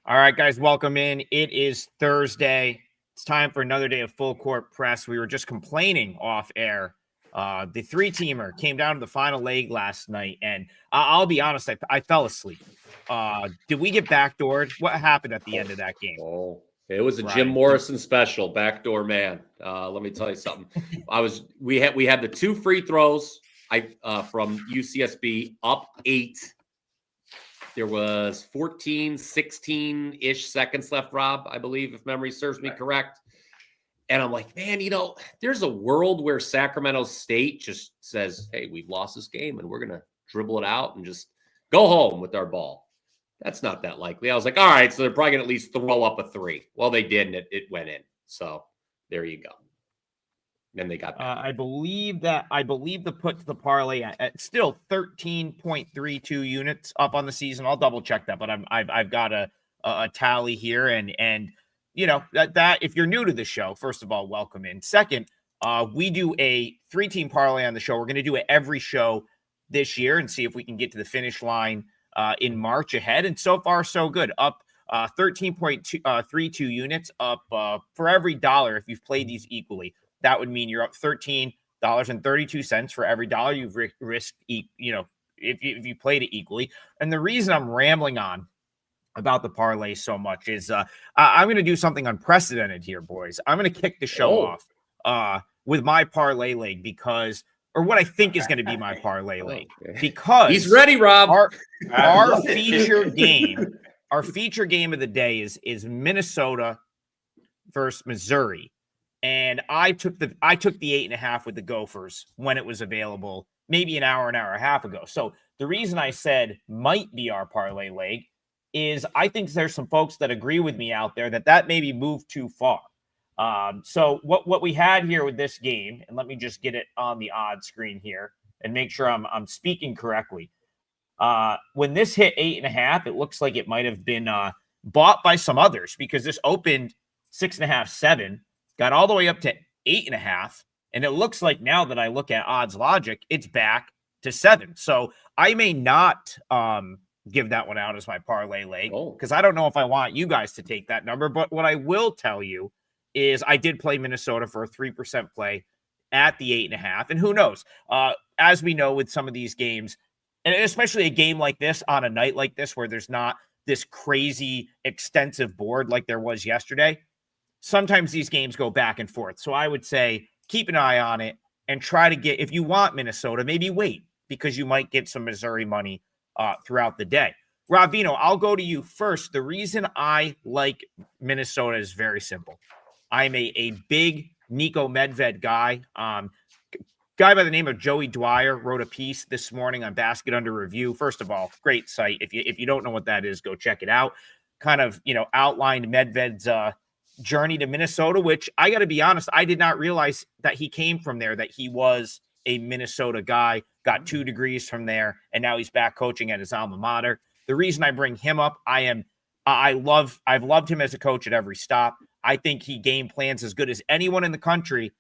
All right, guys, welcome in. It is Thursday. It's time for another day of full court press. We were just complaining off air. The three-teamer came down to the final leg last night, and I'll be honest, I fell asleep. Did we get backdoored? What happened at the end of that game? It was a Jim Morrison special, backdoor man. Let me tell you something. We had the two free throws from UCSB up 8. There was 14, 16-ish seconds left, Rob, I believe, if memory serves me correct. And I'm like, man, there's a world where Sacramento State just says, hey, we've lost this game and we're going to dribble it out and just go home with our ball. That's not that likely. I was like, all right, so they're probably going to at least throw up a 3. Well, they did, and it went in. So there you go. Then they got back. I believe the put to the parlay at still 13.32 units up on the season. I'll double check that, but I've got a tally here, and that if you're new to the show, first of all, welcome in. Second, we do a 3-team parlay on the show. We're going to do it every show this year and see if we can get to the finish line in March ahead. And so far, so good. Up 13.32 units up for every dollar if you've played these equally. That would mean you're up $13.32 for every dollar you've risked, if you played it equally. And the reason I'm rambling on about the parlay so much is I'm going to do something unprecedented here, boys. I'm going to kick the show off with my parlay leg or what I think is going to be my parlay leg, because he's ready, Rob. Our feature game of the day is Minnesota versus Missouri. And I took the 8.5 with the Gophers when it was available, maybe an hour and a half ago. So the reason I said might be our parlay leg is I think there's some folks that agree with me out there that maybe moved too far. So what we had here with this game, and let me just get it on the odds screen here and make sure I'm speaking correctly. When this hit 8.5, it looks like it might have been bought by some others, because this opened 6.5, 7. Got all the way up to 8.5, and it looks like now that I look at odds logic, it's back to 7. So I may not give that one out as my parlay leg, because I don't know if I want you guys to take that number. But what I will tell you is I did play Minnesota for a 3% play at the 8.5, and who knows? As we know with some of these games, and especially a game like this on a night like this where there's not this crazy extensive board like there was yesterday, sometimes these games go back and forth. So I would say keep an eye on it and try to get, if you want Minnesota, maybe wait, because you might get some Missouri money throughout the day. Rob, Veno, I'll go to you first. The reason I like Minnesota is very simple. I'm a big Nico Medved guy. Guy by the name of Joey Dwyer wrote a piece this morning on Basket Under Review. First of all, great site. If you don't know what that is, go check it out. Kind of, outlined Medved's journey to Minnesota, which I got to be honest, I did not realize that he came from there, that he was a Minnesota guy, got 2 degrees from there, and now he's back coaching at his alma mater. The reason I bring him up, I've loved him as a coach at every stop. I think he game plans as good as anyone in the country,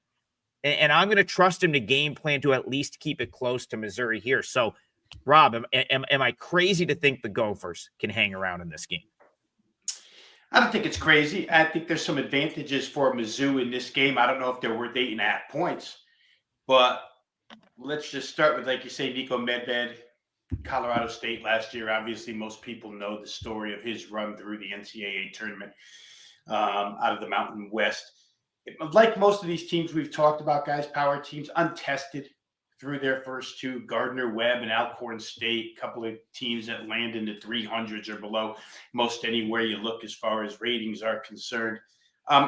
and I'm going to trust him to game plan to at least keep it close to Missouri here. So, Rob, am I crazy to think the Gophers can hang around in this game? I don't think it's crazy. I think there's some advantages for Mizzou in this game. I don't know if they're worth 8.5 points, but let's just start with, like you say, Nico Medved, Colorado State last year. Obviously, most people know the story of his run through the NCAA tournament out of the Mountain West. Like most of these teams we've talked about, guys, power teams, untested through their first 2, Gardner-Webb and Alcorn State, a couple of teams that land in the 300s or below most anywhere you look as far as ratings are concerned.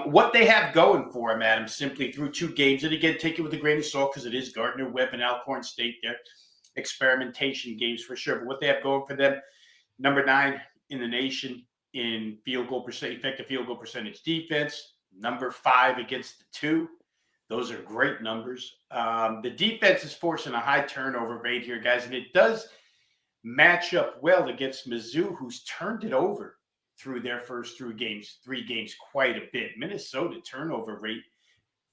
What they have going for them, Adam, simply through 2 games, and again, take it with a grain of salt because it is Gardner-Webb and Alcorn State. They're experimentation games for sure, but what they have going for them, number 9 in the nation in effective field goal percentage defense, number 5 against the 2. Those are great numbers. The defense is forcing a high turnover rate here, guys, and it does match up well against Mizzou, who's turned it over through their first 3 games quite a bit. Minnesota turnover rate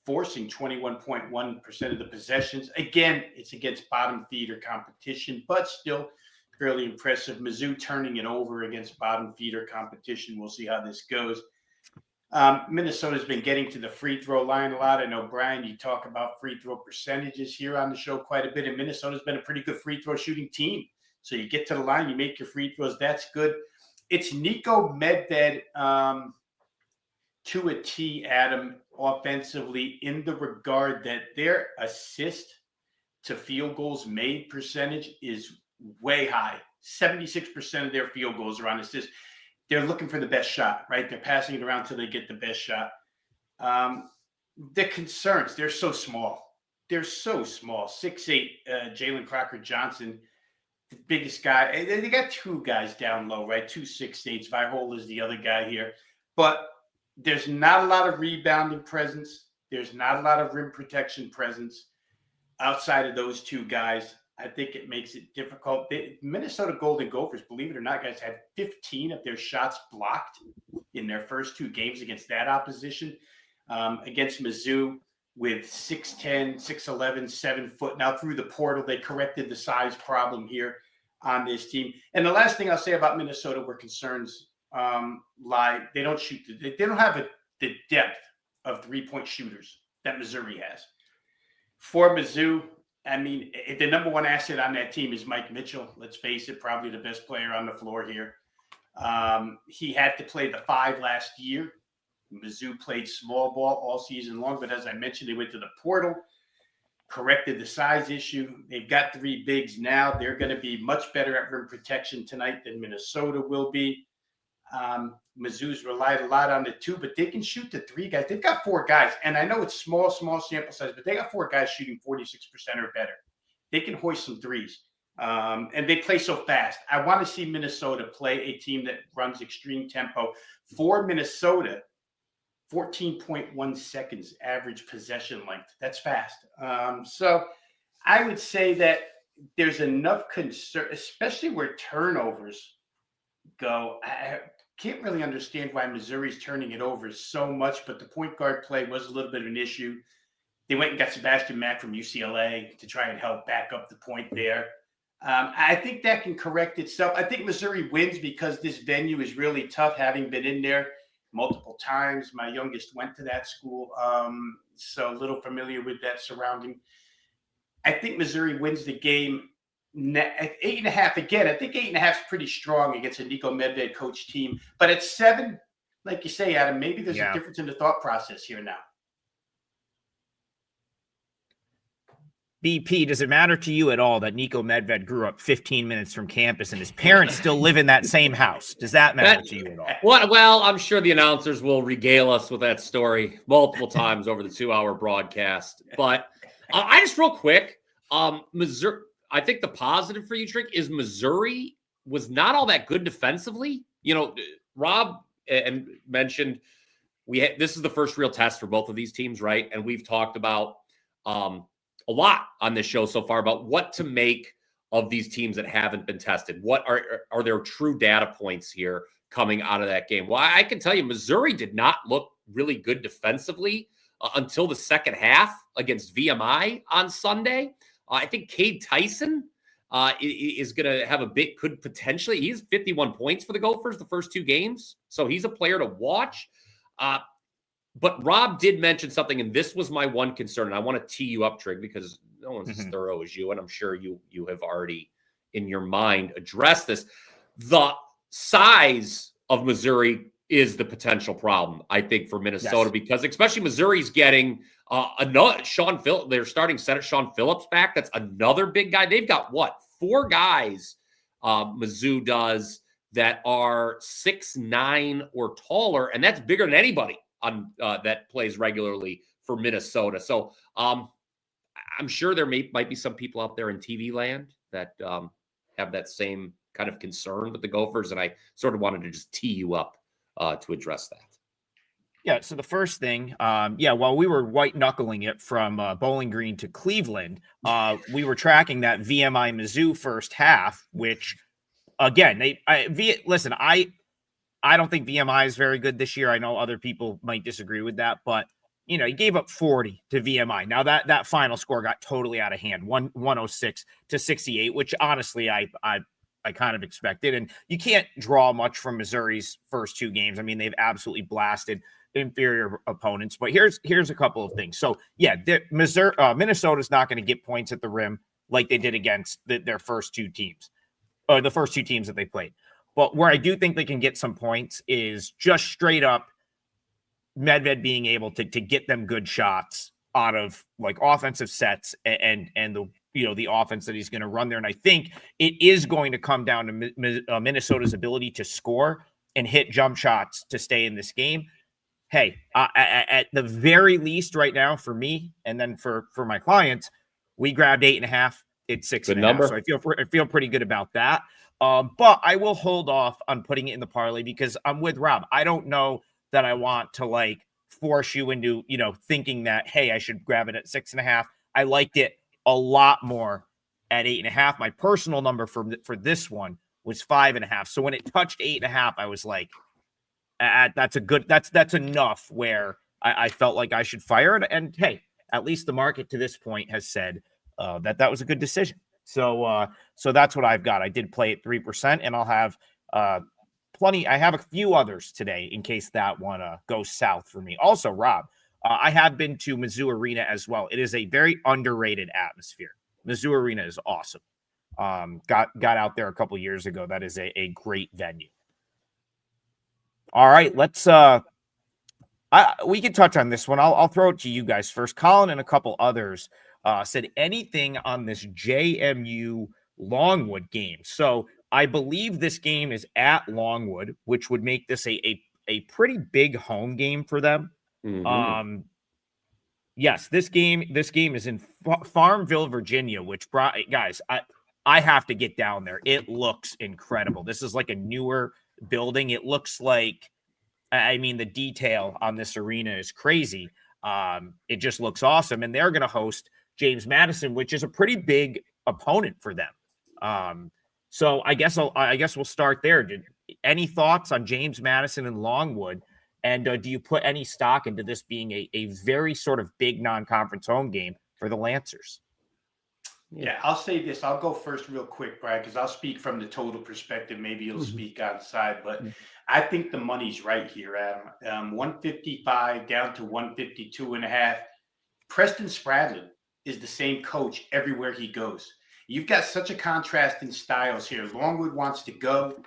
forcing 21.1% of the possessions. Again, it's against bottom feeder competition, but still fairly impressive. Mizzou turning it over against bottom feeder competition. We'll see how this goes. Minnesota's been getting to the free throw line a lot. I know, Brian, you talk about free throw percentages here on the show quite a bit, and Minnesota's been a pretty good free throw shooting team. So you get to the line, you make your free throws. That's good. It's Nico Medved to a T, Adam, offensively, in the regard that their assist to field goals made percentage is way high. 76% of their field goals are on assist. They're looking for the best shot, right? They're passing it around till they get the best shot. The concerns, they're so small. They're so small. 6'8", Jalen Crocker-Johnson, the biggest guy. They got two guys down low, right? 2 6'8". Vihol is the other guy here. But there's not a lot of rebounding presence. There's not a lot of rim protection presence outside of those two guys. I think it makes it difficult. The Minnesota Golden Gophers, believe it or not, guys, had 15 of their shots blocked in their first 2 games against that opposition. Against Mizzou with 6'10", 6'11", 7 foot. Now through the portal, they corrected the size problem here on this team. And the last thing I'll say about Minnesota where concerns lie, they don't shoot. They don't have the depth of 3-point shooters that Missouri has. For Mizzou, I mean, the number one asset on that team is Mike Mitchell. Let's face it, probably the best player on the floor here. He had to play the 5 last year. Mizzou played small ball all season long, but as I mentioned, they went to the portal, corrected the size issue. They've got 3 bigs now. They're going to be much better at rim protection tonight than Minnesota will be. Mizzou's relied a lot on the 2, but they can shoot the 3 guys. They've got 4 guys, and I know it's small sample size, but they got 4 guys shooting 46% or better. They can hoist some threes, and they play so fast. I want to see Minnesota play a team that runs extreme tempo. For Minnesota, 14.1 seconds average possession length. That's fast. So I would say that there's enough concern, especially where turnovers go. I can't really understand why Missouri's turning it over so much, but the point guard play was a little bit of an issue. They went and got Sebastian Mack from UCLA to try and help back up the point there. I think that can correct itself. I think Missouri wins because this venue is really tough, having been in there multiple times. My youngest went to that school, so a little familiar with that surrounding. I think Missouri wins the game at 8.5. Again, I think 8.5 is pretty strong against a Nico Medved coach team. But at 7, like you say, Adam, maybe there's a difference in the thought process here now. BP, does it matter to you at all that Nico Medved grew up 15 minutes from campus and his parents still live in that same house? Does that matter to you at all? Well, I'm sure the announcers will regale us with that story multiple times over the 2-hour broadcast. But I just real quick, Missouri. I think the positive for you, Trigg, is Missouri was not all that good defensively. You know, Rob mentioned this is the first real test for both of these teams, right? And we've talked about a lot on this show so far about what to make of these teams that haven't been tested. What are their true data points here coming out of that game? Well, I can tell you Missouri did not look really good defensively until the second half against VMI on Sunday. I think Cade Tyson is going to have could potentially, he's 51 points for the Gophers the first 2 games. So he's a player to watch. But Rob did mention something, and this was my one concern. And I want to tee you up, Trigg, because no one's as thorough as you. And I'm sure you have already in your mind addressed this. The size of Missouri is the potential problem, I think, for Minnesota, because especially Missouri's getting another their starting center, Sean Phillips, back. That's another big guy. They've got 4 guys Mizzou does that are 6'9" or taller, and that's bigger than anybody on that plays regularly for Minnesota. So I'm sure there might be some people out there in TV land that have that same kind of concern with the Gophers, and I sort of wanted to just tee you up to address that. Yeah, so the first thing, while we were white knuckling it from Bowling Green to Cleveland, we were tracking that VMI Mizzou first half, which again, I don't think VMI is very good this year. I know other people might disagree with that, but he gave up 40 to VMI. Now that final score got totally out of hand, 106 to 68, which honestly, I kind of expected. And you can't draw much from Missouri's first 2 games. I mean, they've absolutely blasted inferior opponents. But here's a couple of things. So yeah, Minnesota's not going to get points at the rim like they did against their first 2 teams, or the first 2 teams that they played. But where I do think they can get some points is just straight up Medved being able to get them good shots out of like offensive sets and the offense that he's going to run there. And I think it is going to come down to Minnesota's ability to score and hit jump shots to stay in this game. Hey, at the very least right now for me, and then for my clients, we grabbed 8.5. It's 6.5. So I feel pretty good about that. But I will hold off on putting it in the parlay because I'm with Rob. I don't know that I want to like force you into, thinking that, hey, I should grab it at 6.5. I liked it a lot more at 8.5. My personal number for this one was 5.5. So when it touched 8.5, I was like, that's enough where I felt like I should fire it. And hey, at least the market to this point has said that was a good decision. So that's what I've got. I did play at 3%, and I'll have plenty. I have a few others today in case that one goes south for me. Also, Rob, I have been to Mizzou Arena as well. It is a very underrated atmosphere. Mizzou Arena is awesome. Got out there a couple years ago. That is a great venue. All right, let's we can touch on this one. I'll throw it to you guys first. Colin and a couple others said anything on this JMU Longwood game. So I believe this game is at Longwood, which would make this a pretty big home game for them. Mm-hmm. Yes, this game is in Farmville, Virginia, which guys, I have to get down there. It looks incredible. This is like a newer building. It looks like, the detail on this arena is crazy. It just looks awesome. And they're going to host James Madison, which is a pretty big opponent for them. So I guess we'll start there. Any thoughts on James Madison and Longwood? And do you put any stock into this being a very sort of big non-conference home game for the Lancers? Yeah, I'll say this. I'll go first real quick, Brad, because I'll speak from the total perspective. Maybe you'll speak outside. But I think the money's right here, Adam. 155 down to 152.5. Preston Spradlin is the same coach everywhere he goes. You've got such a contrast in styles here. Longwood wants to go.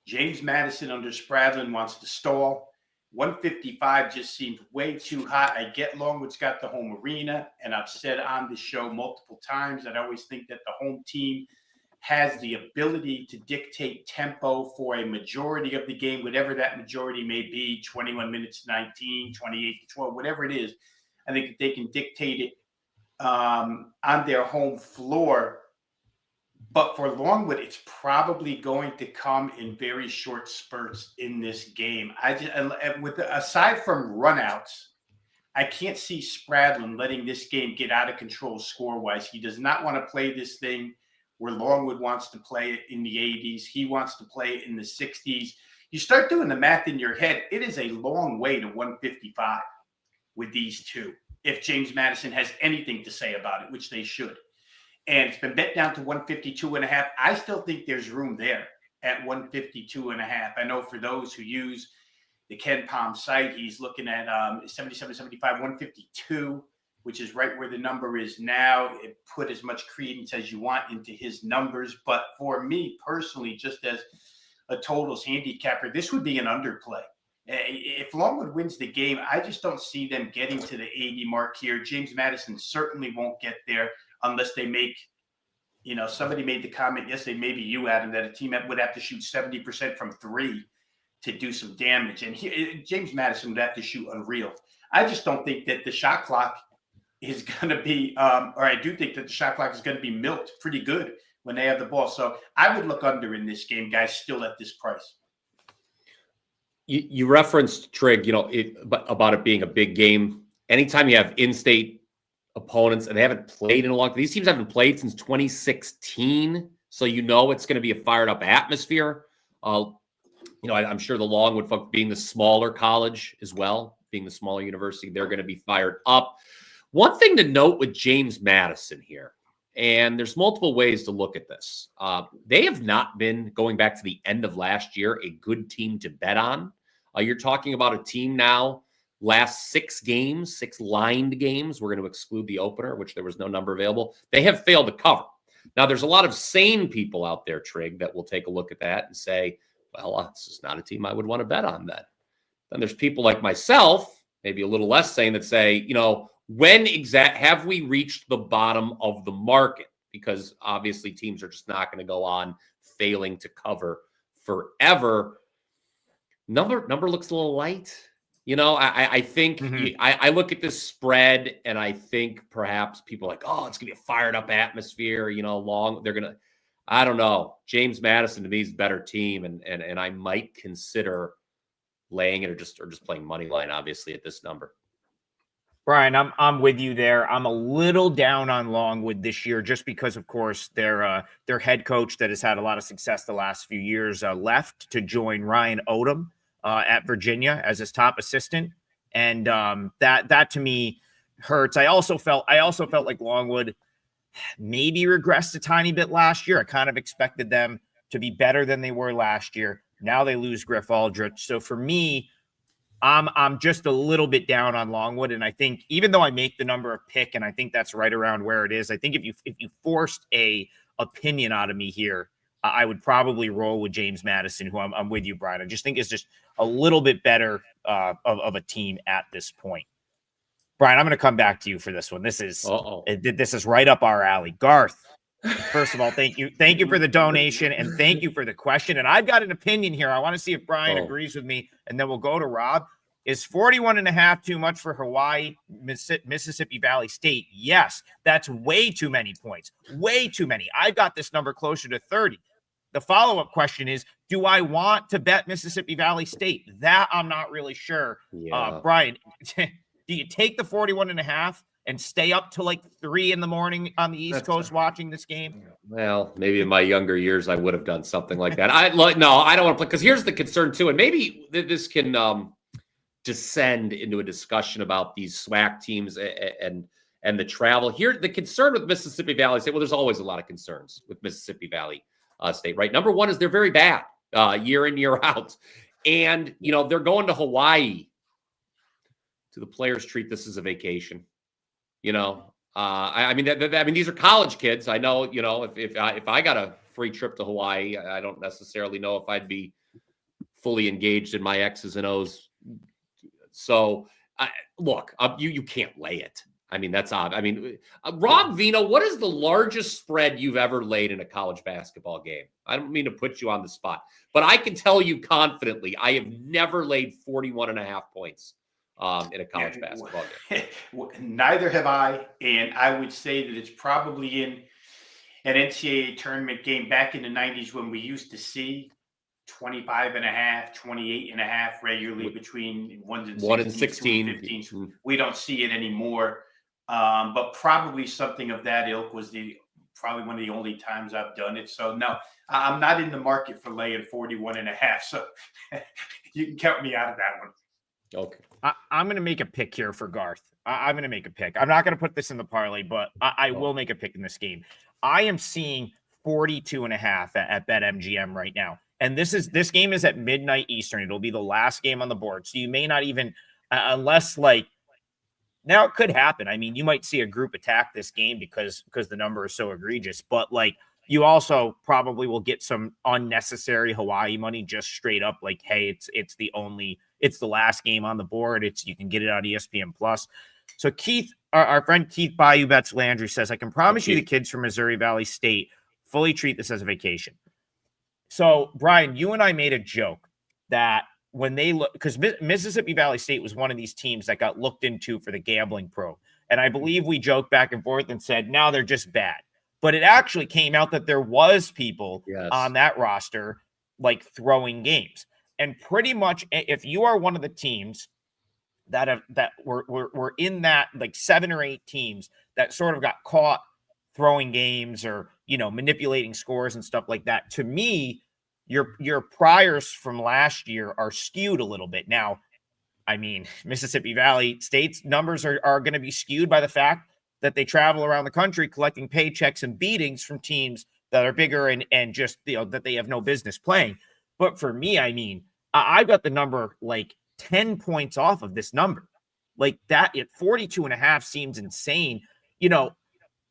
James Madison under Spradlin wants to stall. 155 just seems way too hot. I get Longwood's got the home arena, and I've said on the show multiple times that I always think that the home team has the ability to dictate tempo for a majority of the game, whatever that majority may be, 21 minutes to 19, 28 to 12, whatever it is. I think they can dictate it on their home floor. But for Longwood, it's probably going to come in very short spurts in this game. Aside from runouts, I can't see Spradlin letting this game get out of control score-wise. He does not want to play this thing where Longwood wants to play it in the 80s. He wants to play it in the 60s. You start doing the math in your head, it is a long way to 155 with these two, if James Madison has anything to say about it, which they should. And it's been bet down to 152.5. I still think there's room there at 152.5. I know for those who use the Ken Palm site, he's looking at 77, 75, 152, which is right where the number is now. It put as much credence as you want into his numbers. But for me personally, just as a totals handicapper, this would be an underplay. If Longwood wins the game, I just don't see them getting to the 80 mark here. James Madison certainly won't get there unless they make, somebody made the comment yesterday, maybe you, Adam, that a team would have to shoot 70% from 3 to do some damage. And James Madison would have to shoot unreal. I just don't think that the shot clock is going to be, or I do think that the shot clock is going to be milked pretty good when they have the ball. So I would look under in this game, guys, still at this price. You referenced Trigg, about it being a big game. Anytime you have in-state opponents and they haven't played in a long time, these teams haven't played since 2016. So it's going to be a fired up atmosphere. I'm sure the Longwood folk, being the smaller college as well, being the smaller university, they're going to be fired up. One thing to note with James Madison here, And there's multiple ways to look at this. They have not been, going back to the end of last year, a good team to bet on. You're talking about a team now, last 6 games, 6 lined games. We're going to exclude the opener, which there was no number available. They have failed to cover. Now, there's a lot of sane people out there, Trigg, that will take a look at that and say, well, this is not a team I would want to bet on then. Then there's people like myself, maybe a little less sane, that say, when have we reached the bottom of the market? Because obviously teams are just not going to go on failing to cover forever. Number looks a little light. I think I look at this spread and I think perhaps people are like, oh, it's going to be a fired up atmosphere, I don't know. James Madison to me is a better team. And I might consider laying it or just playing money line, obviously, at this number. Brian, I'm with you there. I'm a little down on Longwood this year just because, of course, their head coach that has had a lot of success the last few years left to join Ryan Odom at Virginia as his top assistant, and that to me hurts. I also felt like Longwood maybe regressed a tiny bit last year. I kind of expected them to be better than they were last year. Now they lose Griff Aldrich, so for me, I'm just a little bit down on Longwood, and I think even though I make the number a pick, and I think that's right around where it is, I think if you forced a opinion out of me here, I would probably roll with James Madison, who I'm with you, Brian. I just think is just a little bit better of a team at this point. Brian, I'm going to come back to you for this one. This is right up our alley. Garth, first of all, thank you for the donation, and thank you for the question. And I've got an opinion here. I want to see if Brian agrees with me, and then we'll go to Rob. Is 41.5 too much for Hawaii, Mississippi Valley State? Yes, that's way too many points. Way too many. I've got this number closer to 30. The follow-up question is, do I want to bet Mississippi Valley State? That I'm not really sure. Yeah. Brian, do you take the 41.5 and stay up till like 3 a.m. on the East Coast watching this game? Well, maybe in my younger years, I would have done something like that. I don't want to play, because here's the concern too. And maybe this can descend into a discussion about these SWAC teams and the travel. Here, the concern with Mississippi Valley State, well, there's always a lot of concerns with Mississippi Valley State, right? Number one is they're very bad year in, year out. And, they're going to Hawaii. Do the players treat this as a vacation? I mean, these are college kids. I know, if I got a free trip to Hawaii, I don't necessarily know if I'd be fully engaged in my X's and O's. So, look, you can't lay it. I mean, that's odd. I mean, Rob Veno, what is the largest spread you've ever laid in a college basketball game? I don't mean to put you on the spot, but I can tell you confidently, I have never laid 41.5 points in a college basketball game. Neither have I, and I would say that it's probably in an NCAA tournament game back in the 90s when we used to see 25.5, 28.5 regularly between 1 and 16. 15. We don't see it anymore. But probably something of that ilk was probably one of the only times I've done it. So no, I'm not in the market for laying 41.5. So you can count me out of that one. Okay. I'm going to make a pick here for Garth. I'm going to make a pick. I'm not going to put this in the parlay, but I will make a pick in this game. I am seeing 42.5 at BetMGM right now. And this game is at midnight Eastern. It'll be the last game on the board. So you may not even, unless now it could happen. I mean, you might see a group attack this game because the number is so egregious, but you also probably will get some unnecessary Hawaii money just straight up. Hey, it's the last game on the board. You can get it on ESPN Plus. So Keith, our friend Keith Bayou Bets Landry says, I can promise you the kids from Missouri Valley State fully treat this as a vacation. So, Brian, you and I made a joke that when they look, because Mississippi Valley State was one of these teams that got looked into for the gambling probe. And I believe we joked back and forth and said, now they're just bad. But it actually came out that there was people on that roster throwing games. And pretty much if you are one of the teams that were in that 7 or 8 teams that sort of got caught throwing games or, manipulating scores and stuff like that, to me, your priors from last year are skewed a little bit. Now, I mean, Mississippi Valley State's numbers are going to be skewed by the fact that they travel around the country collecting paychecks and beatings from teams that are bigger and just, that they have no business playing. But for me, I mean, I got the number like 10 points off of this number. Like that at 42.5 seems insane.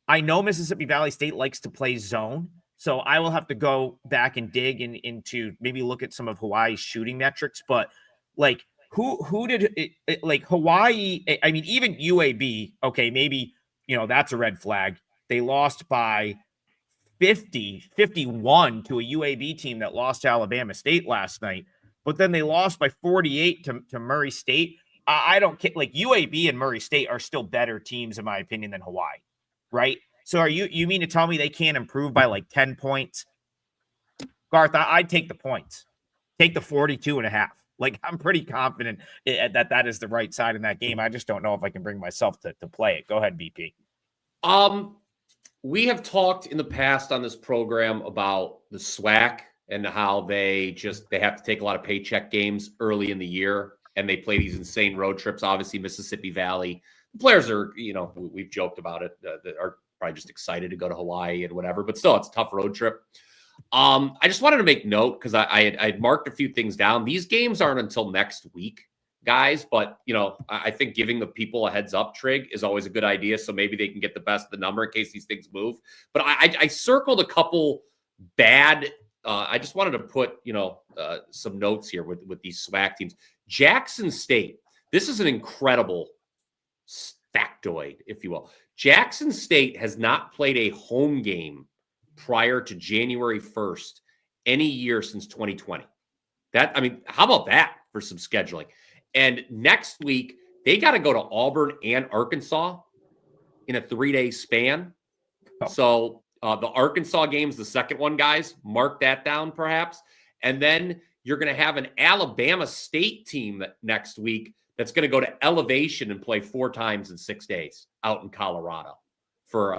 I know Mississippi Valley State likes to play zone, so I will have to go back and dig into maybe look at some of Hawaii's shooting metrics. But like, who did it, like Hawaii? I mean, even UAB. Okay, maybe that's a red flag. They lost by 51 to a UAB team that lost to Alabama State last night, but then they lost by 48 to Murray State. I don't care. Like UAB and Murray State are still better teams, in my opinion, than Hawaii. Right? So you mean to tell me they can't improve by like 10 points? Garth, I'd take the points. Take the 42.5. Like, I'm pretty confident that is the right side in that game. I just don't know if I can bring myself to play it. Go ahead, BP. We have talked in the past on this program about the SWAC and how they have to take a lot of paycheck games early in the year, and they play these insane road trips. Obviously, Mississippi Valley. The players are, we've joked about it, are probably just excited to go to Hawaii and whatever, but still, it's a tough road trip. I just wanted to make note because I had marked a few things down. These games aren't until next week, guys, but, I think giving the people a heads up, Trigg, is always a good idea, so maybe they can get the best of the number in case these things move. But I circled a couple bad I just wanted to put, some notes here with these SWAC teams. Jackson State, this is an incredible factoid, if you will. Jackson State has not played a home game prior to January 1st any year since 2020. How about that for some scheduling? And next week, they got to go to Auburn and Arkansas in a 3-day span. Oh. So the Arkansas game's the second one, guys. Mark that down, perhaps. And then you're going to have an Alabama State team next week that's going to go to Elevation and play 4 times in 6 days out in Colorado for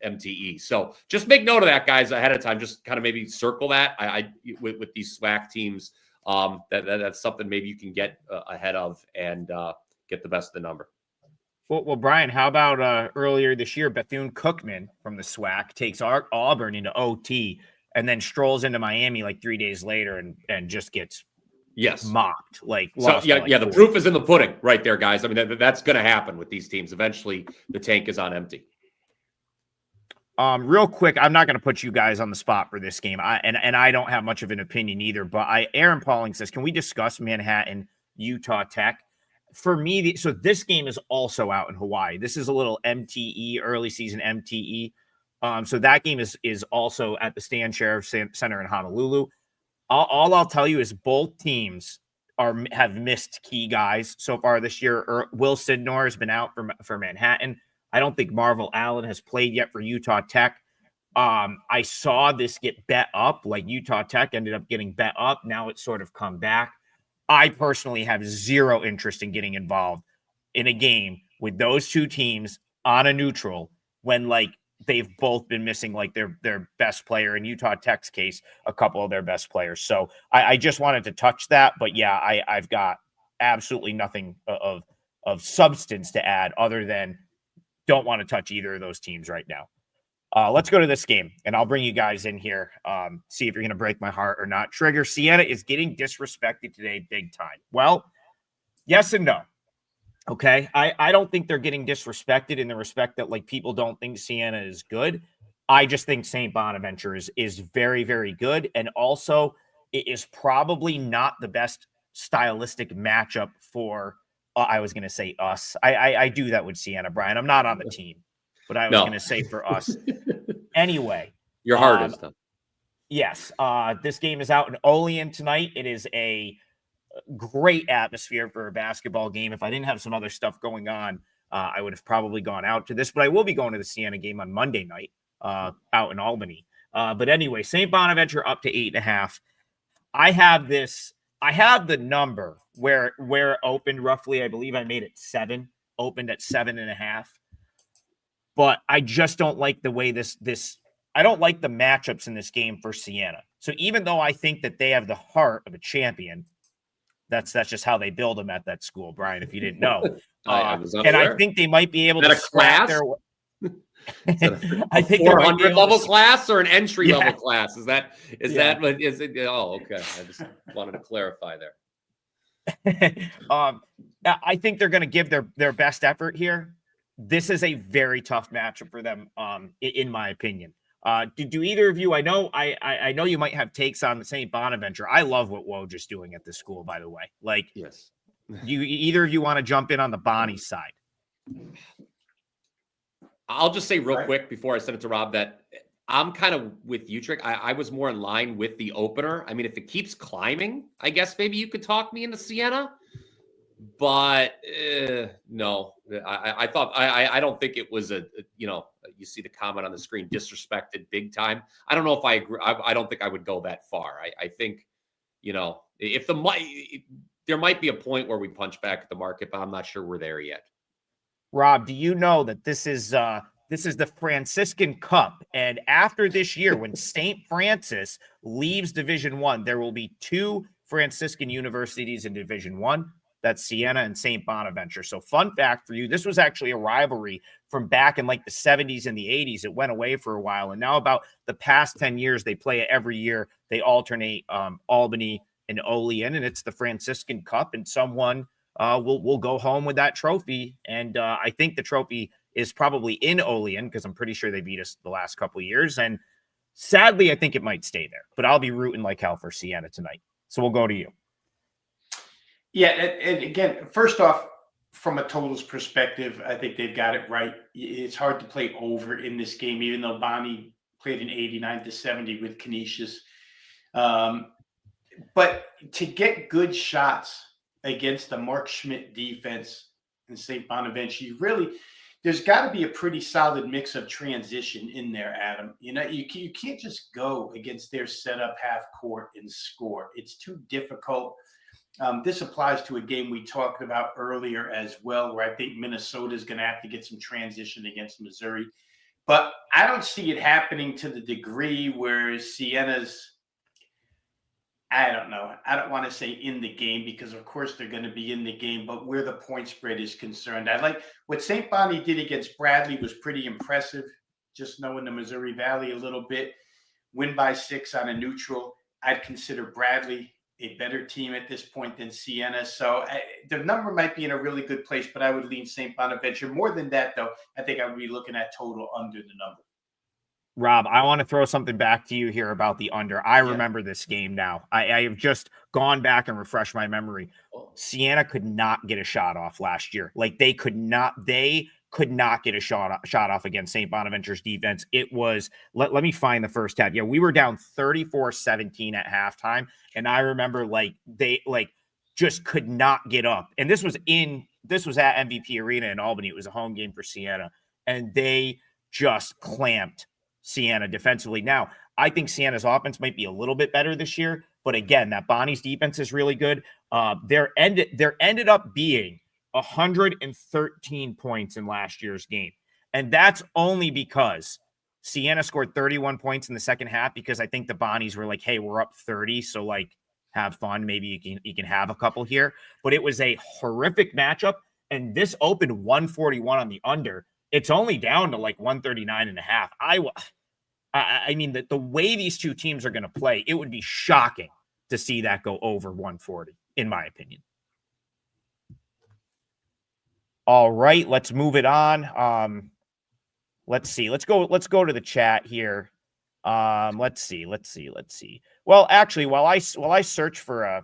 MTE. So just make note of that, guys, ahead of time. Just kind of maybe circle that. With these SWAC teams, that's something maybe you can get ahead of and get the best of the number. Well, Brian, how about earlier this year, Bethune-Cookman from the SWAC takes Auburn into OT and then strolls into Miami like 3 days later and just gets mocked. The proof is in the pudding right there, guys. I mean, that's going to happen with these teams. Eventually, the tank is on empty. Real quick, I'm not going to put you guys on the spot for this game. I don't have much of an opinion either, but Aaron Pauling says, can we discuss Manhattan, Utah Tech? For me, so this game is also out in Hawaii. This is a little MTE, early season MTE. So that game is also at the Stan Sheriff Center in Honolulu. All I'll tell you is both teams have missed key guys so far this year. Will Sidnor has been out for Manhattan. I don't think Marvel Allen has played yet for Utah Tech. I saw this get bet up, like Utah Tech ended up getting bet up. Now it's sort of come back. I personally have zero interest in getting involved in a game with those two teams on a neutral when they've both been missing their best player, in Utah Tech's case, a couple of their best players. So I just wanted to touch that. But yeah, I've got absolutely nothing of substance to add other than don't want to touch either of those teams right now. Let's go to this game, and I'll bring you guys in here, see if you're going to break my heart or not. Trigger, Siena is getting disrespected today big time. Well, yes and no. Okay, I don't think they're getting disrespected in the respect that people don't think Siena is good. I just think St. Bonaventure is very, very good, and also it is probably not the best stylistic matchup for, I was going to say us. I do that with Siena, Brian. I'm not on the team. But I was going to say for us. Anyway. Your heart is though. Yes. This game is out in Olean tonight. It is a great atmosphere for a basketball game. If I didn't have some other stuff going on, I would have probably gone out to this. But I will be going to the Siena game on Monday night out in Albany. But anyway, St. Bonaventure up to 8.5. I have the number where it opened roughly. I believe I made it 7. Opened at 7.5. But I just don't like the way I don't like the matchups in this game for Siena. So even though I think that they have the heart of a champion, That's just how they build them at that school, Brian, if you didn't know. I was and unaware. I think they might be able Is to that a scrap class? their I think 400 level class or an entry level class? Is that oh, okay. I just wanted to clarify there. I think they're going to give their best effort here. This is a very tough matchup for them, in my opinion. Do either of you? I know you might have takes on the St. Bonaventure. I love what Woj is doing at this school, by the way. Like, yes. Do either of you want to jump in on the Bonnie side? I'll just say real quick before I send it to Rob that I'm kind of with you, Trigg. I was more in line with the opener. I mean, if it keeps climbing, I guess maybe you could talk me into Siena. But no, I thought I don't think it was you see the comment on the screen, disrespected big time. I don't know if I agree. I don't think I would go that far. I think, if there might be a point where we punch back at the market, but I'm not sure we're there yet. Rob, do you know that this is the Franciscan Cup, and after this year, when St. Francis leaves Division I, there will be 2 Franciscan universities in Division I. That's Siena and St. Bonaventure. So fun fact for you, this was actually a rivalry from back in like the 70s and the 80s. It went away for a while. And now about the past 10 years, they play it every year. They alternate Albany and Olean, and it's the Franciscan Cup. And someone will go home with that trophy. And I think the trophy is probably in Olean because I'm pretty sure they beat us the last couple of years. And sadly, I think it might stay there. But I'll be rooting like hell for Siena tonight. So we'll go to you. Yeah, and again, first off, from a totals perspective, I think they've got it right. It's hard to play over in this game, even though Bonnie played an 89-70 with Canisius. But to get good shots against the Mark Schmidt defense in St. Bonaventure, there's got to be a pretty solid mix of transition in there, Adam. You can't just go against their setup half court and score. It's too difficult. This applies to a game we talked about earlier as well, where I think Minnesota is going to have to get some transition against Missouri. But I don't see it happening to the degree where Siena's, I don't know. I don't want to say in the game because, of course, they're going to be in the game, but where the point spread is concerned. I like what St. Bonnie did against Bradley was pretty impressive, just knowing the Missouri Valley a little bit. Win by 6 on a neutral. I'd consider Bradley a better team at this point than Siena. So the number might be in a really good place, but I would lean St. Bonaventure. More than that, though, I think I would be looking at total under the number. Rob, I want to throw something back to you here about the under. I remember this game now. I have just gone back and refreshed my memory. Siena could not get a shot off last year. Like they could not get a shot off against St. Bonaventure's defense. It was, let me find the first half. Yeah, we were down 34-17 at halftime. And I remember they just could not get up. And this was at MVP Arena in Albany. It was a home game for Siena. And they just clamped Siena defensively. Now, I think Siena's offense might be a little bit better this year. But again, that Bonnie's defense is really good. There ended up being 113 points in last year's game. And that's only because Siena scored 31 points in the second half because I think the Bonnies were like, hey, we're up 30. So have fun. Maybe you can have a couple here. But it was a horrific matchup. And this opened 141 on the under. It's only down to 139.5. I mean, the way these two teams are going to play, it would be shocking to see that go over 140, in my opinion. All right, let's move it on. Let's see. Let's go to the chat here. Let's see. Well, actually, while I search for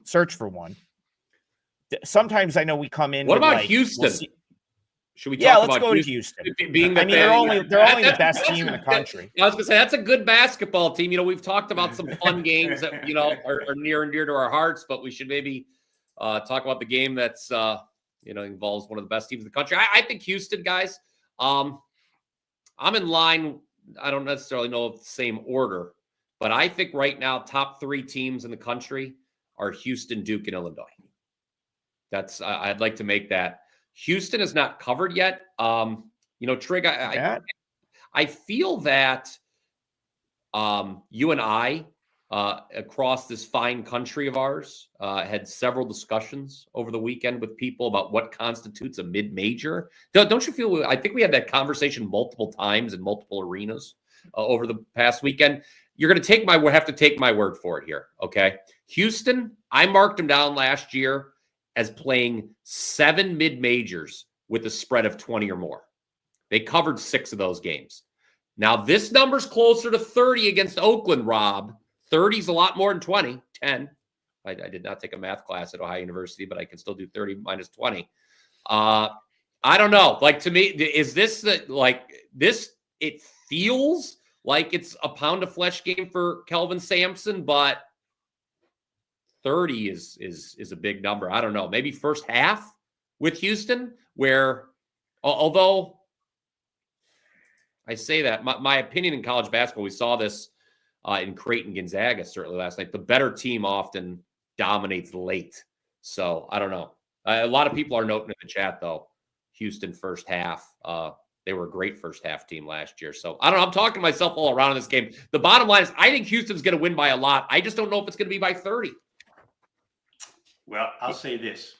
search for one, sometimes I know we come in. What about Houston? Should we talk about go to Houston? They're only the best team in the country. I was going to say that's a good basketball team. We've talked about some fun games that are near and dear to our hearts, but we should maybe talk about the game that's involves one of the best teams in the country. I think Houston, guys. I'm in line. I don't necessarily know if the same order, but I think right now top 3 teams in the country are Houston, Duke, and Illinois. That's I'd like to make that. Houston is not covered yet. Trigg, I feel that you and I across this fine country of ours. Had several discussions over the weekend with people about what constitutes a mid-major. Don't you feel? I think we had that conversation multiple times in multiple arenas over the past weekend. You're going to have to take my word for it here. Okay. Houston, I marked them down last year as playing 7 mid-majors with a spread of 20 or more. They covered 6 of those games. Now, this number's closer to 30 against Oakland, Rob. 30 is a lot more than 20, 10. I did not take a math class at Ohio University, but I can still do 30 minus 20. I don't know. Like, to me, is this this? It feels like it's a pound of flesh game for Kelvin Sampson, but 30 is a big number. I don't know. Maybe first half with Houston, where although I say that, my opinion in college basketball, we saw this in Creighton Gonzaga certainly last night. The better team often dominates late. So I don't know. A lot of people are noting in the chat, though, Houston first half. They were a great first half team last year. So I don't know. I'm talking to myself all around in this game. The bottom line is I think Houston's going to win by a lot. I just don't know if it's going to be by 30. Well, I'll say this.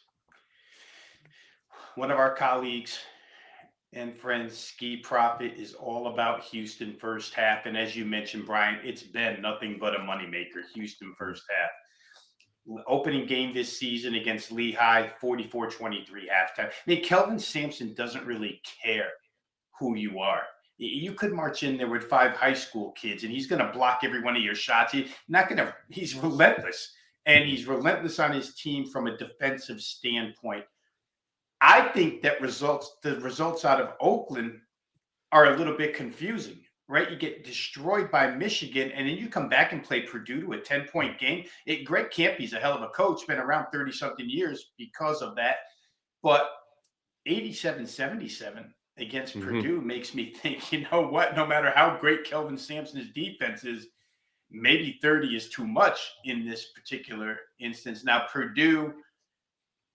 One of our colleagues and friends, Ski Profit, is all about Houston first half. And as you mentioned, Brian, it's been nothing but a moneymaker, Houston first half. Opening game this season against Lehigh, 44-23 halftime. I mean, Kelvin Sampson doesn't really care who you are. You could march in there with 5 high school kids, and he's going to block every one of your shots. He's relentless, and he's relentless on his team from a defensive standpoint. I think that the results out of Oakland are a little bit confusing, right? You get destroyed by Michigan, and then you come back and play Purdue to a 10-point game. Greg Campy's a hell of a coach, been around 30-something years because of that. But 87-77 against Purdue makes me think, you know what, no matter how great Kelvin Sampson's defense is, maybe 30 is too much in this particular instance. Now, Purdue,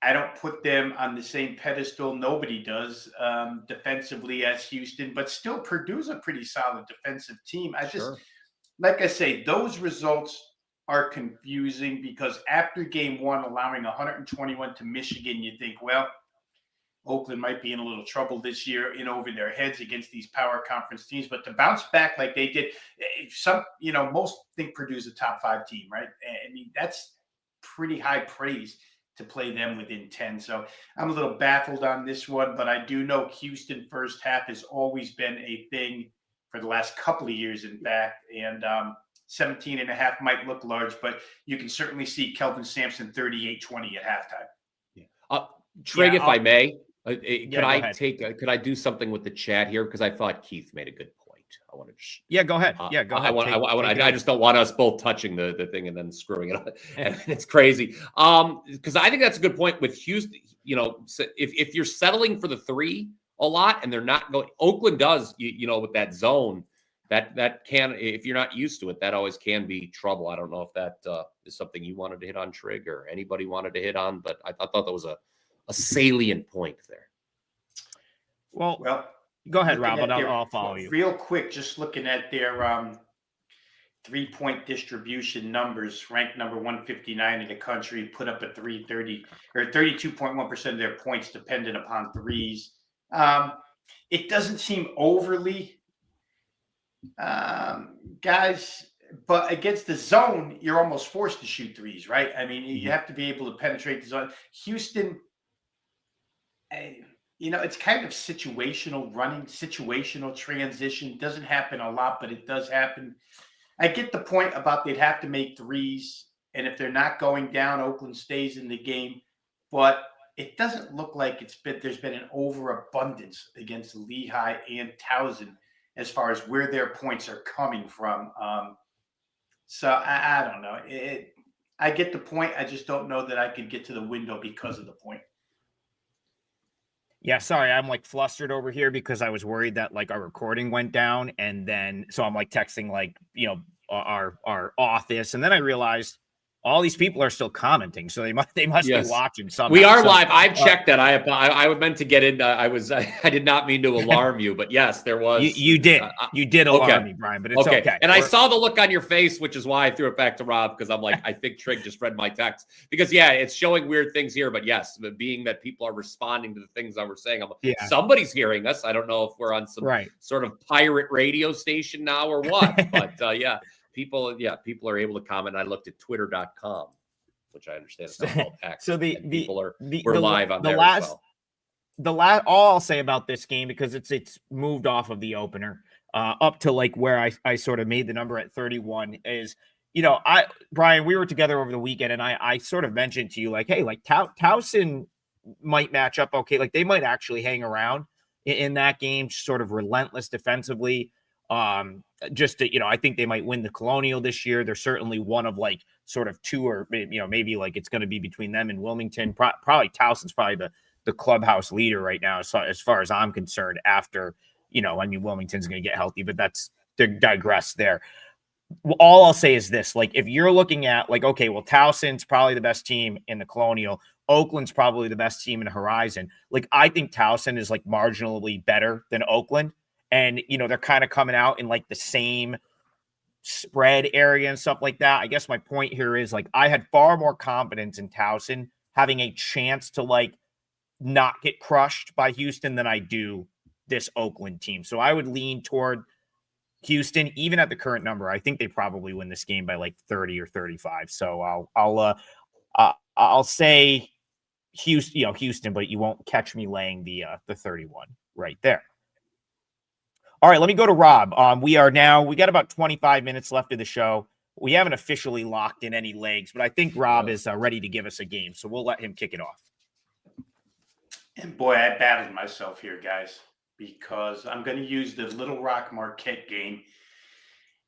I don't put them on the same pedestal. Nobody does defensively as Houston, but still Purdue's a pretty solid defensive team. Like I say, those results are confusing because after game 1, allowing 121 to Michigan, you think, well, Oakland might be in a little trouble this year in over their heads against these power conference teams, but to bounce back like they did, most think Purdue's a top 5 team, right? I mean, that's pretty high praise to play them within 10. So I'm a little baffled on this one, but I do know Houston first half has always been a thing for the last couple of years, in fact, and 17.5 might look large, but you can certainly see Kelvin Sampson 38-20 at halftime. Trigg, if I may, could I do something with the chat here? Because I thought Keith made a good point. I want to go ahead. Go ahead. I just don't want us both touching the thing and then screwing it up. And it's crazy. Because I think that's a good point with Houston. You know, if you're settling for the 3 a lot and they're not going, Oakland does, with that zone, that can, if you're not used to it, that always can be trouble. I don't know if that is something you wanted to hit on, Trigg, or anybody wanted to hit on, but I thought that was a salient point there. Well, go ahead, Rob, and I'll follow you. Real quick, just looking at their 3-point distribution numbers, ranked number 159 in the country, put up a 330 or 32.1% of their points dependent upon threes. It doesn't seem overly, guys, but against the zone, you're almost forced to shoot threes, right? I mean, you have to be able to penetrate the zone. Houston, it's kind of situational running, situational transition. Doesn't happen a lot, but it does happen. I get the point about they'd have to make threes, and if they're not going down, Oakland stays in the game. But it doesn't look like there's been an overabundance against Lehigh and Towson as far as where their points are coming from. So I don't know. I get the point. I just don't know that I could get to the window because of the point. Yeah, sorry, I'm like flustered over here because I was worried that like our recording went down, and then so I'm like texting our office, and then I realized, all these people are still commenting, so they must be watching something. We are live. I've checked that. I meant to get in. I did not mean to alarm you, but yes, there was. You did. You did alarm me, Brian, but it's okay. And I saw the look on your face, which is why I threw it back to Rob, because I'm like, I think Trigg just read my text. Because it's showing weird things here, but yes, being that people are responding to the things I was saying, I'm like, somebody's hearing us. I don't know if we're on some sort of pirate radio station now or what, but people are able to comment. I looked at twitter.com, which I understand is now called X. So we're live on there as well. All I'll say about this game, because it's moved off of the opener up to like where I sort of made the number at 31 is, Brian, we were together over the weekend, and I sort of mentioned to you, like, hey, like Towson might match up okay. Like they might actually hang around in that game, sort of relentless defensively. Just to, I think they might win the Colonial this year. They're certainly one of like sort of two, or maybe like it's going to be between them and Wilmington. Probably Towson's probably the clubhouse leader right now, as far as I'm concerned. After Wilmington's going to get healthy, but they digress there. All I'll say is this: like if you're looking at like, okay, well, Towson's probably the best team in the Colonial. Oakland's probably the best team in the Horizon. Like I think Towson is like marginally better than Oakland. And, they're kind of coming out in like the same spread area and stuff like that. I guess my point here is like, I had far more confidence in Towson having a chance to like not get crushed by Houston than I do this Oakland team. So I would lean toward Houston, even at the current number. I think they probably win this game by like 30 or 35. So I'll say Houston, but you won't catch me laying the 31 right there. All right, let me go to Rob. We got about 25 minutes left of the show. We haven't officially locked in any legs, but I think Rob is ready to give us a game, so we'll let him kick it off. And boy, I battled myself here, guys, because I'm going to use the Little Rock Marquette game,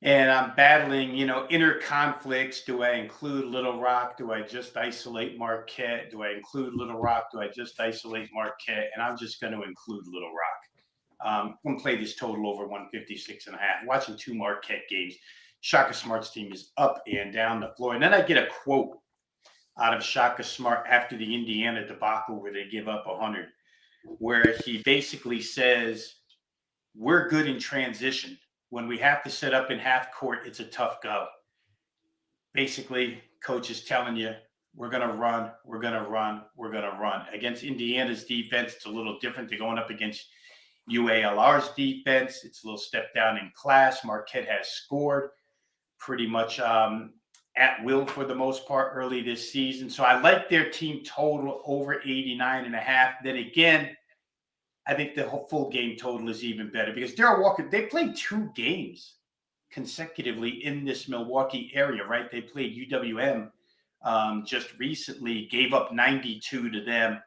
and I'm battling, inner conflicts. Do I include Little Rock? Do I just isolate Marquette? Do I include Little Rock? Do I just isolate Marquette? And I'm just going to include Little Rock. I'm going to play this total over 156.5. Watching two Marquette games. Shaka Smart's team is up and down the floor. And then I get a quote out of Shaka Smart after the Indiana debacle where they give up 100, where he basically says, we're good in transition. When we have to set up in half court, it's a tough go. Basically, coach is telling you, we're going to run, we're going to run, we're going to run. Against Indiana's defense, it's a little different. They're going up against UALR's defense. It's a little step down in class. Marquette has scored pretty much at will for the most part early this season. So I like their team total over 89.5. Then again, I think the whole full game total is even better because Darryl Walker, they played two games consecutively in this Milwaukee area, right? They played UWM just recently, gave up 92 to them.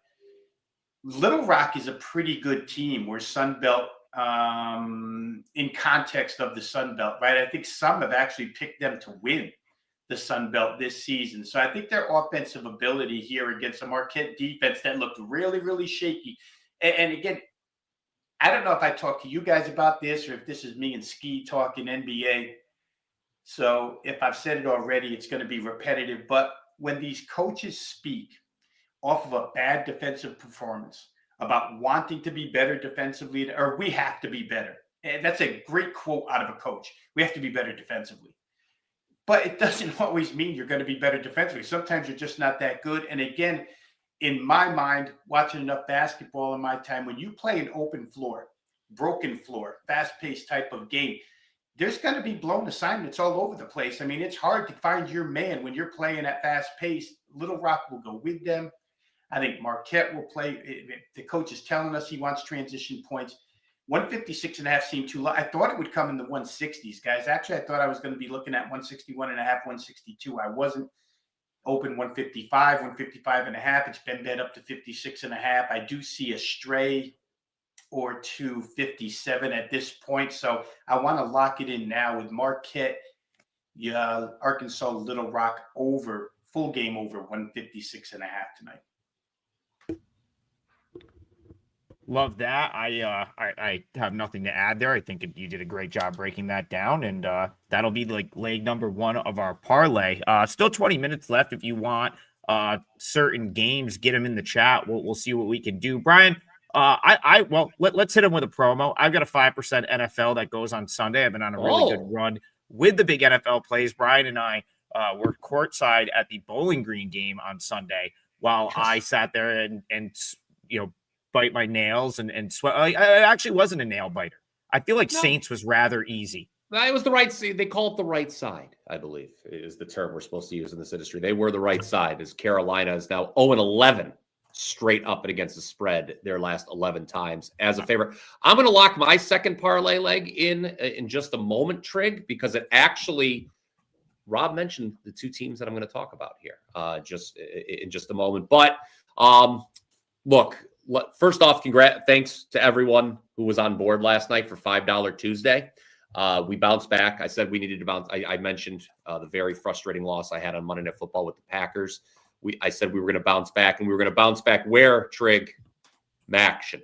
Little Rock is a pretty good team. We're Sunbelt in context of the Sunbelt, right? I think some have actually picked them to win the Sunbelt this season. So I think their offensive ability here against a Marquette defense that looked really, really shaky. And again, I don't know if I talked to you guys about this or if this is me and Ski talking NBA. So if I've said it already, it's going to be repetitive. But when these coaches speak off of a bad defensive performance about wanting to be better defensively, or we have to be better. And that's a great quote out of a coach. We have to be better defensively. But it doesn't always mean you're going to be better defensively. Sometimes you're just not that good. And again, in my mind, watching enough basketball in my time, when you play an open floor, broken floor, fast-paced type of game, there's going to be blown assignments all over the place. I mean, it's hard to find your man when you're playing at fast pace. Little Rock will go with them. I think Marquette will play. The coach is telling us he wants transition points. 156.5 seemed too low. I thought it would come in the 160s, guys. Actually, I thought I was going to be looking at 161.5, 162. I wasn't. Open 155, 155.5. It's been bet up to 56.5. I do see a stray or 257 at this point. So I want to lock it in now with Marquette, Arkansas, Little Rock over, full game over 156.5 tonight. Love that. I have nothing to add there. I think you did a great job breaking that down, and that'll be like leg number 1 of our parlay. Still 20 minutes left. If you want certain games, get them in the chat. We'll see what we can do. Brian, let's hit him with a promo. I've got a 5% NFL that goes on Sunday. I've been on a really good run with the big NFL plays. Brian and I were courtside at the Bowling Green game on Sunday while I sat there and bite my nails and sweat. I actually wasn't a nail biter. I feel like Saints was rather easy. It was the right side. They call it the right side, I believe, is the term we're supposed to use in this industry. They were the right side, as Carolina is now 0-11 straight up and against the spread their last 11 times as a favorite. I'm going to lock my second parlay leg in just a moment, Trigg, because it actually, Rob mentioned the 2 teams that I'm going to talk about here just in just a moment. But look, first off, thanks to everyone who was on board last night for $5 Tuesday. We bounced back. I said we needed to bounce. I mentioned the very frustrating loss I had on Monday Night Football with the Packers. I said we were going to bounce back, and we were going to bounce back where, Trigg? Maction.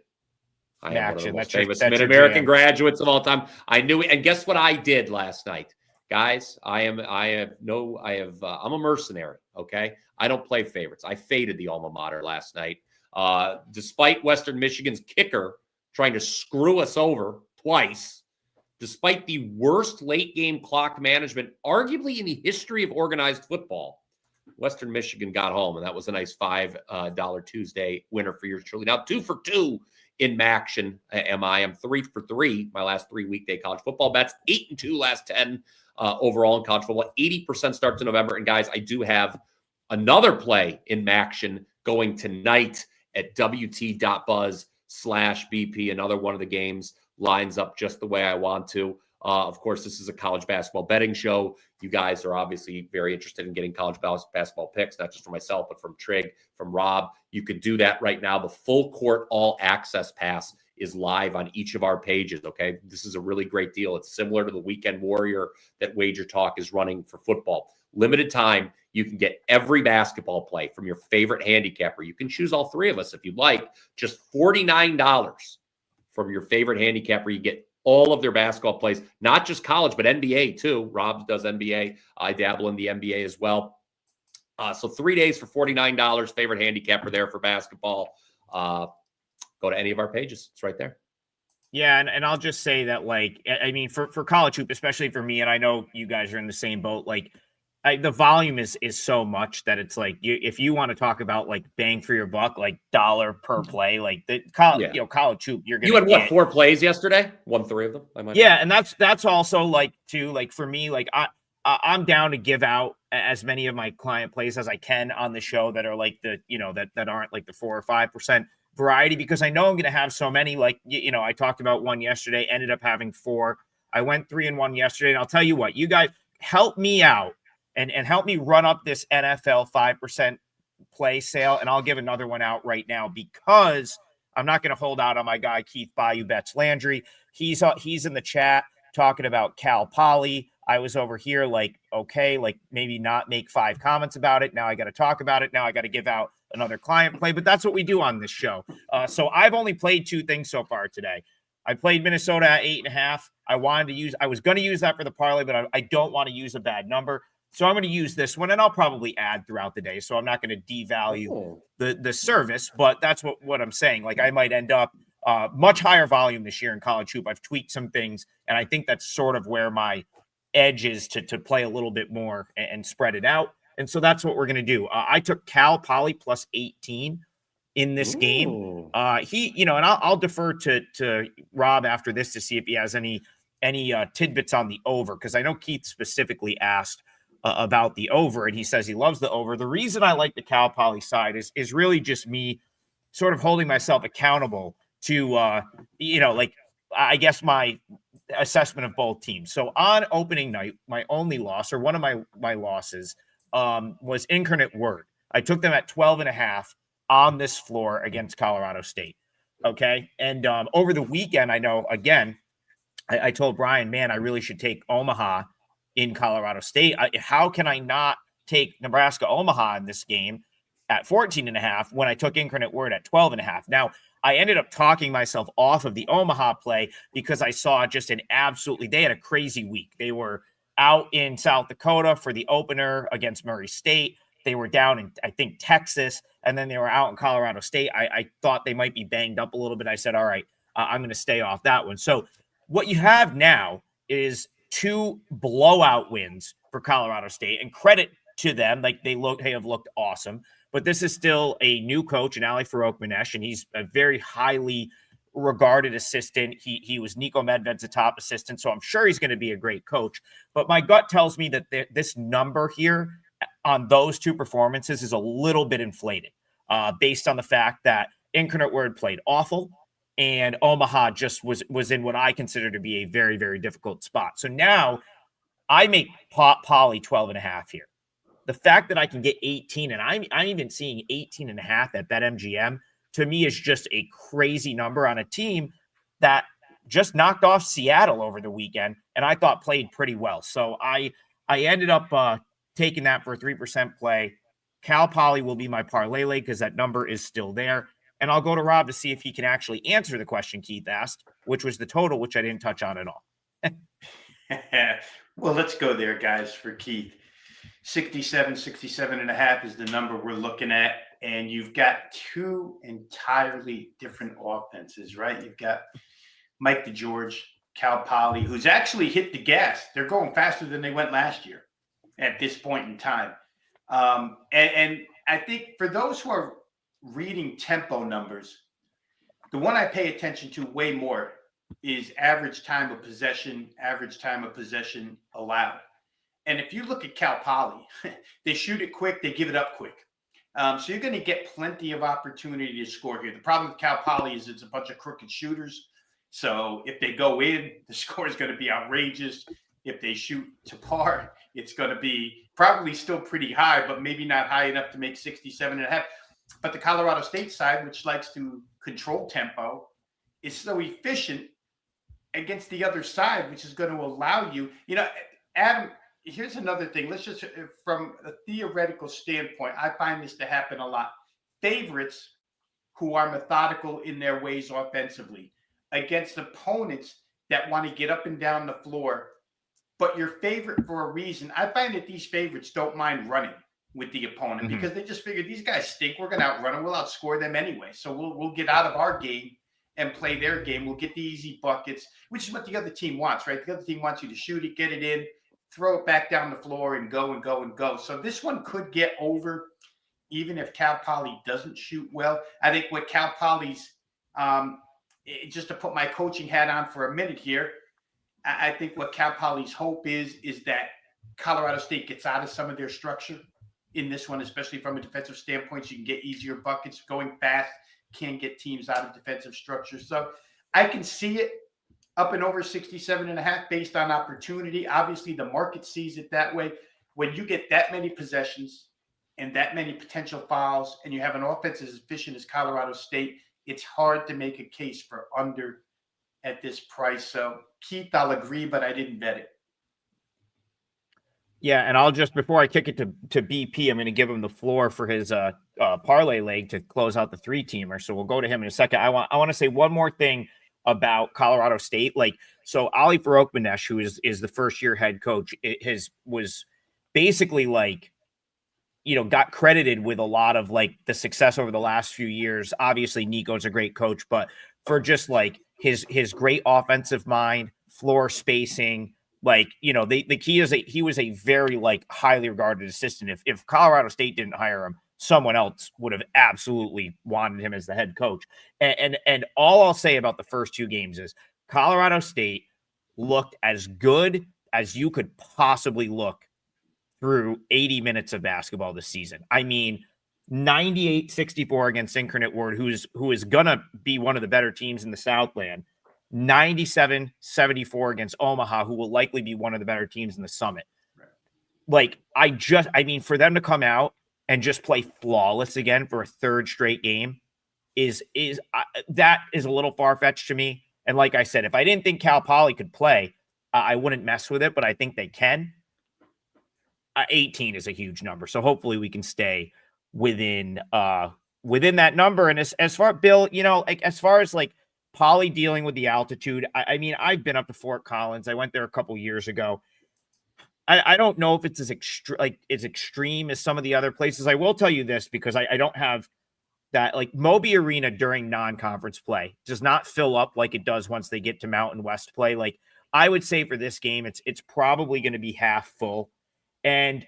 I am one of the most famous Mid-American graduates of all time. I knew it. And guess what I did last night? Guys, I'm a mercenary, okay? I don't play favorites. I faded the alma mater last night. Despite Western Michigan's kicker trying to screw us over twice, despite the worst late-game clock management, arguably in the history of organized football, Western Michigan got home, and that was a nice $5 Tuesday winner for yours truly. Now, 2 for 2 in Maction I'm 3 for 3 my last 3 weekday college football bets, 8-2 last 10 overall in college football, 80% start to November. And, guys, I do have another play in Maction going tonight at wt.buzz/BP. Another one of the games lines up just the way I want to. Of course, this is a college basketball betting show. You guys are obviously very interested in getting college basketball picks, not just from myself, but from Trigg, from Rob. You could do that right now. The full court all access pass is live on each of our pages, okay? This is a really great deal. It's similar to the Weekend Warrior that Wager Talk is running for football. Limited time, you can get every basketball play from your favorite handicapper. You can choose all 3 of us if you'd like. Just $49 from your favorite handicapper. You get all of their basketball plays, not just college, but NBA too. Rob does NBA. I dabble in the NBA as well. So 3 days for $49, favorite handicapper there for basketball. Go to any of our pages. It's right there. Yeah, and I'll just say that, like, I mean, for college hoop, especially for me, and I know you guys are in the same boat, like, the volume is so much that it's like, if you want to talk about like bang for your buck, like dollar per play, like the college hoop, you're gonna. You had what, 4 plays yesterday? Won 3 of them. And that's also like too, like for me, like I'm down to give out as many of my client plays as I can on the show that are like the that aren't like the 4 or 5% variety, because I know I'm gonna have so many. Like I talked about one yesterday, ended up having 4. I went 3-1 yesterday, and I'll tell you what, you guys help me out. And help me run up this NFL 5% play sale, and I'll give another one out right now because I'm not going to hold out on my guy Keith Bayou Betts Landry. He's in the chat talking about Cal Poly. I was over here like, okay, like maybe not make 5 comments about it. Now I got to talk about it. Now I got to give out another client play, but that's what we do on this show. So I've only played 2 things so far today. I played Minnesota at 8.5. I was going to use that for the parlay, but I don't want to use a bad number. So I'm going to use this one, and I'll probably add throughout the day. So I'm not going to devalue the service, but that's what I'm saying. Like I might end up much higher volume this year in college hoop. I've tweaked some things, and I think that's sort of where my edge is to play a little bit more and spread it out. And so that's what we're going to do. I took Cal Poly plus 18 in this game. And I'll defer to Rob after this to see if he has any tidbits on the over, because I know Keith specifically asked about the over, and he says he loves the over. The reason I like the Cal Poly side is really just me sort of holding myself accountable to, I guess my assessment of both teams. So on opening night, my only loss, or one of my losses, was Incarnate Word. I took them at 12.5 on this floor against Colorado State. Okay. And over the weekend, I know, again, I told Brian, man, I really should take Omaha in Colorado State. How can I not take Nebraska Omaha in this game at 14.5 when I took Incarnate Word at 12.5? Now, I ended up talking myself off of the Omaha play because I saw just they had a crazy week. They were out in South Dakota for the opener against Murray State. They were down in, I think, Texas, and then they were out in Colorado State. I thought they might be banged up a little bit. I said, all right, I'm going to stay off that one. So what you have now is 2 blowout wins for Colorado State, and credit to them. Like, they have looked awesome, but this is still a new coach in Ali Farouk-Manesh, and he's a very highly regarded assistant. He was Nico Medved's a top assistant, so I'm sure he's going to be a great coach. But my gut tells me that this number here on those 2 performances is a little bit inflated based on the fact that Incarnate Word played awful and Omaha just was in what I consider to be a very, very difficult spot. So now I make Poly 12.5 here. The fact that I can get 18, and I'm even seeing 18.5 at BetMGM, to me is just a crazy number on a team that just knocked off Seattle over the weekend, and I thought played pretty well. So I ended up taking that for a 3% play. Cal Poly will be my parlay leg because that number is still there. And I'll go to Rob to see if he can actually answer the question Keith asked, which was the total, which I didn't touch on at all. Well, let's go there, guys, for Keith. 67.5 is the number we're looking at. And you've got 2 entirely different offenses, right? You've got Mike DeGeorge, Cal Poly, who's actually hit the gas. They're going faster than they went last year at this point in time. And I think for those who are reading tempo numbers, the one I pay attention to way more is average time of possession allowed. And if you look at Cal Poly, they shoot it quick, they give it up quick. So you're going to get plenty of opportunity to score here. The problem with Cal Poly is it's a bunch of crooked shooters. So if they go in, the score is going to be outrageous. If they shoot to par, it's going to be probably still pretty high, but maybe not high enough to make 67.5. But the Colorado State side, which likes to control tempo, is so efficient against the other side, which is going to allow you, Adam, here's another thing. Let's just, from a theoretical standpoint, I find this to happen a lot. Favorites who are methodical in their ways offensively against opponents that want to get up and down the floor, but your favorite for a reason. I find that these favorites don't mind running with the opponent because they just figure these guys stink. We're going to outrun them. We'll outscore them anyway. So we'll get out of our game and play their game. We'll get the easy buckets, which is what the other team wants, right? The other team wants you to shoot it, get it in, throw it back down the floor and go and go and go. So this one could get over even if Cal Poly doesn't shoot well. I think what Cal Poly's, just to put my coaching hat on for a minute here, I think what Cal Poly's hope is that Colorado State gets out of some of their structure in this one, especially from a defensive standpoint. You can get easier buckets going fast, can get teams out of defensive structure. So I can see it up and over 67.5 based on opportunity. Obviously, the market sees it that way. When you get that many possessions and that many potential fouls, and you have an offense as efficient as Colorado State, it's hard to make a case for under at this price. So, Keith, I'll agree, but I didn't bet it. Yeah, and I'll just, before I kick it to BP, I'm going to give him the floor for his parlay leg to close out the 3-teamer. So we'll go to him in a second. I want to say one more thing about Colorado State. So Ali Farouk-Manesh, who is the first-year head coach, was basically got credited with a lot of the success over the last few years. Obviously, Nico's a great coach, but for just his great offensive mind, floor spacing. The key is that he was a very highly regarded assistant. If Colorado State didn't hire him, someone else would have absolutely wanted him as the head coach. And all I'll say about the first 2 games is Colorado State looked as good as you could possibly look through 80 minutes of basketball this season. I mean, 98-64 against Incarnate Word, who is gonna be one of the better teams in the Southland. 97-74 against Omaha, who will likely be one of the better teams in the Summit. Right. For them to come out and just play flawless again for a 3rd straight game that is a little far-fetched to me. And like I said, if I didn't think Cal Poly could play, I wouldn't mess with it, but I think they can. 18 is a huge number. So hopefully we can stay within within that number. And as far, Bill, like as far as like Poly dealing with the altitude, I mean, I've been up to Fort Collins. I went there a couple years ago. I don't know if it's as extreme as some of the other places. I will tell you this because I don't have that, like Moby Arena during non-conference play does not fill up like it does once they get to Mountain West play. Like I would say for this game, it's probably going to be half full. And,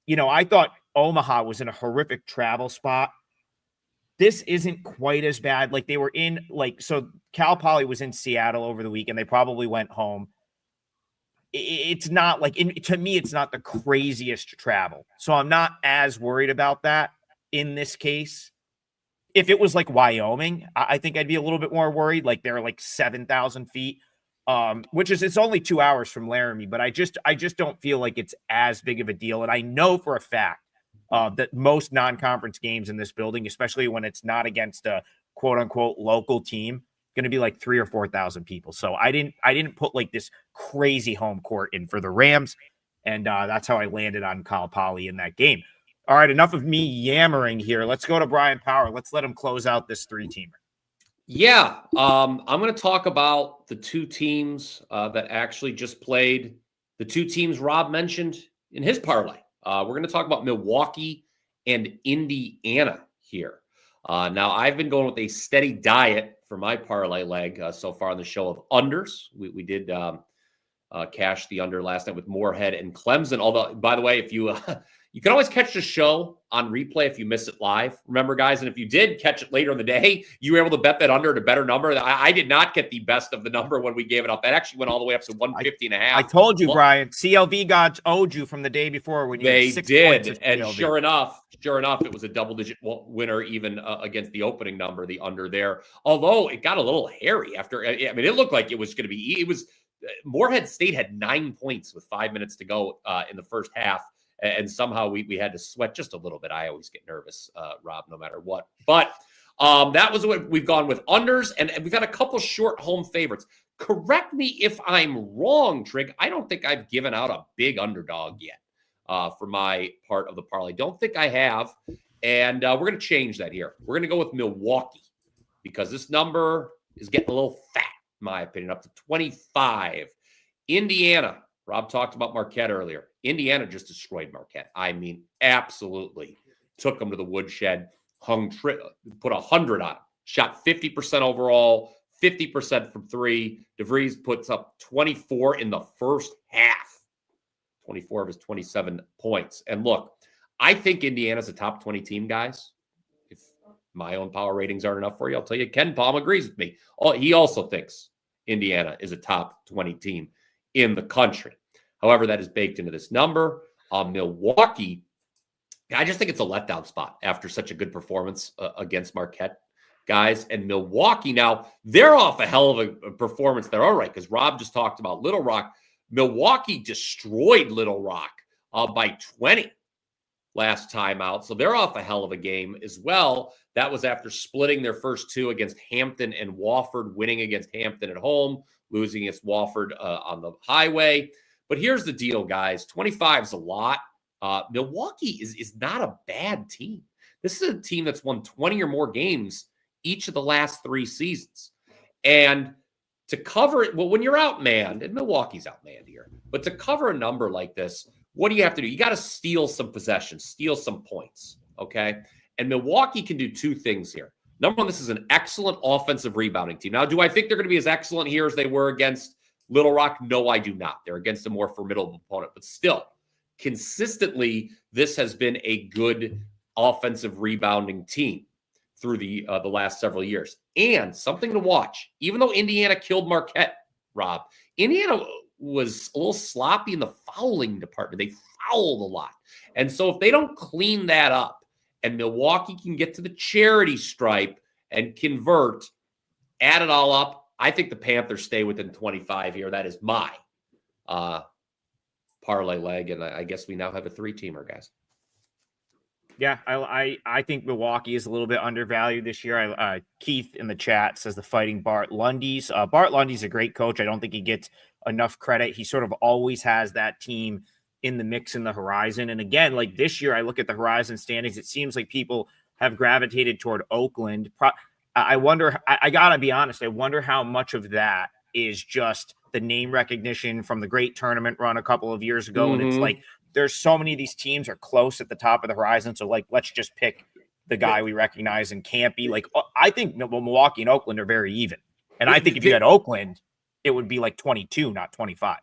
I thought Omaha was in a horrific travel spot. This isn't quite as bad. Like they were in so Cal Poly was in Seattle over the weekend. They probably went home. It's not like, to me, it's not the craziest travel. So I'm not as worried about that in this case. If it was like Wyoming, I think I'd be a little bit more worried. Like they're like 7,000 feet, it's only 2 hours from Laramie, but I just don't feel like it's as big of a deal. And I know for a fact that most non-conference games in this building, especially when it's not against a quote unquote local team, going to be like 3,000 or 4,000 people. So I didn't put like this crazy home court in for the Rams. And that's how I landed on Cal Poly in that game. All right, enough of me yammering here. Let's go to Brian Power. Let's let him close out this 3-teamer. Yeah, I'm going to talk about the two teams that actually just played, the two teams Rob mentioned in his parlay. We're going to talk about Milwaukee and Indiana here. Now, I've been going with a steady diet for my parlay leg so far on the show of unders. We did cash the under last night with Moorhead and Clemson. Although, by the way, if you you can always catch the show on replay if you miss it live. Remember, guys, and if you did catch it later in the day, you were able to bet that under at a better number. I did not get the best of the number when we gave it up. That actually went all the way up to 150.5. I told you, Brian, CLV gods owed you from the day before when you had 6 did, points. And sure enough, it was a double-digit winner even against the opening number, the under there. Although it got a little hairy after. I mean, it looked like it was going to be. It was Moorhead State had 9 points with 5 minutes to go in the first half. And somehow we had to sweat just a little bit. I always get nervous, Rob, no matter what. But that was what we've gone with unders, and we've got a couple short home favorites. Correct me if I'm wrong, Trigg. I don't think I've given out a big underdog yet for my part of the parlay. Don't think I have. And we're going to change that here. We're going to go with Milwaukee because this number is getting a little fat, in my opinion, up to 25. Indiana. Rob talked about Marquette earlier. Indiana just destroyed Marquette. I mean, absolutely took them to the woodshed, put 100 on them, shot 50% overall, 50% from three. DeVries puts up 24 in the first half, 24 of his 27 points. And look, I think Indiana's a top 20 team, guys. If my own power ratings aren't enough for you, I'll tell you, Ken Palm agrees with me. He also thinks Indiana is a top 20 team in the country. However, that is baked into this number. Milwaukee, I just think it's a letdown spot after such a good performance against Marquette, guys. And Milwaukee, now, they're off a hell of a performance there. All right, because Rob just talked about Little Rock. Milwaukee destroyed Little Rock by 20 last time out. So they're off a hell of a game as well. That was after splitting their first two against Hampton and Wofford, winning against Hampton at home, losing against Wofford on the highway. But here's the deal, guys. 25 is a lot. Milwaukee is not a bad team. This is a team that's won 20 or more games each of the last 3 seasons. And to cover it, well, when you're outmanned, and Milwaukee's outmanned here, but to cover a number like this, what do you have to do? You got to steal some possessions, steal some points, okay? And Milwaukee can do 2 things here. Number one, this is an excellent offensive rebounding team. Now, do I think they're going to be as excellent here as they were against Little Rock? No, I do not. They're against a more formidable opponent. But still, consistently, this has been a good offensive rebounding team through the last several years. And something to watch, even though Indiana killed Marquette, Rob, Indiana was a little sloppy in the fouling department. They fouled a lot. And so if they don't clean that up and Milwaukee can get to the charity stripe and convert, add it all up, I think the Panthers stay within 25 here. That is my parlay leg, and I guess we now have a 3-teamer, guys. Yeah, I think Milwaukee is a little bit undervalued this year. Keith in the chat says the Fighting Bart Lundy's. Bart Lundy's a great coach. I don't think he gets enough credit. He sort of always has that team in the mix in the horizon. And again, like this year, I look at the horizon standings. It seems like people have gravitated toward Oakland. I wonder, I got to be honest, I wonder how much of that is just the name recognition from the great tournament run a couple of years ago. And it's like, there's so many of these teams are close at the top of the horizon. So like, let's just pick the guy we recognize and can't be like, I think Milwaukee and Oakland are very even. And I think if you had Oakland, it would be like 22, not 25.